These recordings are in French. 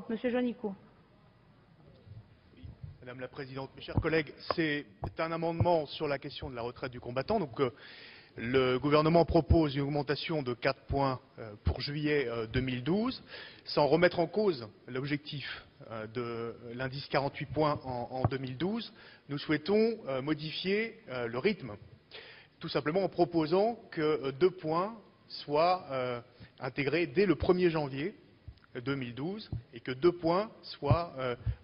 Monsieur Juanico. Madame la Présidente, mes chers collègues, c'est un amendement sur la question de la retraite du combattant. Donc, le gouvernement propose une augmentation de 4 points pour juillet 2012, sans remettre en cause l'objectif de l'indice 48 points en 2012. Nous souhaitons modifier le rythme, tout simplement en proposant que 2 points soient intégrés dès le 1er janvier 2012 et que 2 points soient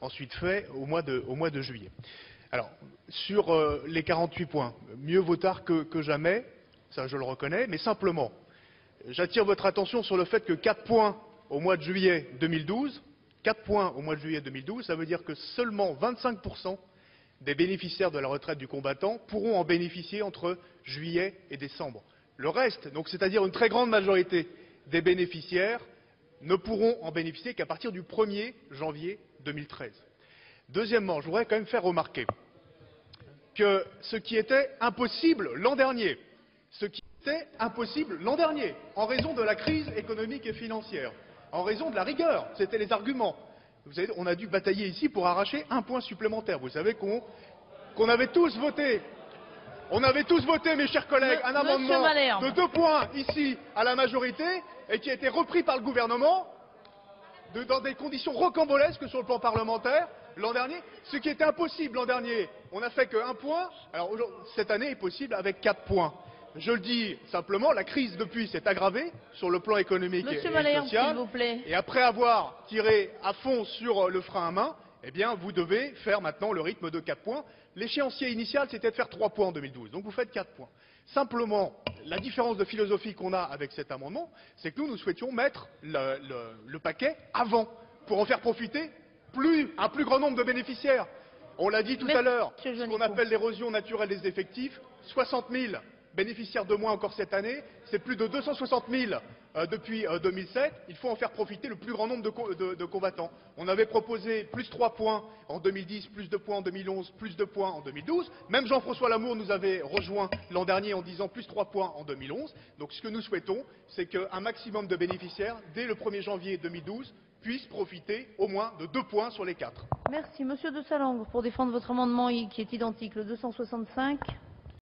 ensuite faits au mois de juillet. Alors, sur les 48 points, mieux vaut tard que jamais, ça je le reconnais, mais simplement, j'attire votre attention sur le fait que 4 points au mois de juillet 2012, 4 points au mois de juillet 2012, ça veut dire que seulement 25% des bénéficiaires de la retraite du combattant pourront en bénéficier entre juillet et décembre. Le reste, donc c'est-à-dire une très grande majorité des bénéficiaires, ne pourront en bénéficier qu'à partir du 1er janvier 2013. Deuxièmement, je voudrais quand même faire remarquer que ce qui était impossible l'an dernier, en raison de la crise économique et financière, en raison de la rigueur, c'était les arguments. Vous savez, on a dû batailler ici pour arracher 1 point supplémentaire. Vous savez qu'on avait tous voté. On avait tous voté, mes chers collègues, un amendement de 2 points ici à la majorité et qui a été repris par le gouvernement dans des conditions rocambolesques sur le plan parlementaire l'an dernier. Ce qui était impossible l'an dernier, on n'a fait que 1 point. Alors cette année est possible avec 4 points. Je le dis simplement, la crise depuis s'est aggravée sur le plan économique et social. S'il vous plaît. Et après avoir tiré à fond sur le frein à main, eh bien, vous devez faire maintenant le rythme de 4 points. L'échéancier initial, c'était de faire 3 points en 2012. Donc vous faites 4 points. Simplement, la différence de philosophie qu'on a avec cet amendement, c'est que nous souhaitions mettre le paquet avant, pour en faire profiter un plus grand nombre de bénéficiaires. On l'a dit tout à l'heure, ce qu'on appelle l'érosion naturelle des effectifs, 60 000 bénéficiaires de moins encore cette année, c'est plus de 260 000 depuis 2007, il faut en faire profiter le plus grand nombre de combattants. On avait proposé plus 3 points en 2010, plus 2 points en 2011, plus 2 points en 2012. Même Jean-François Lamour nous avait rejoint l'an dernier en disant plus 3 points en 2011. Donc ce que nous souhaitons, c'est qu'un maximum de bénéficiaires, dès le 1er janvier 2012, puissent profiter au moins de 2 points sur les 4. Merci. Monsieur de Salang, pour défendre votre amendement qui est identique, le 265.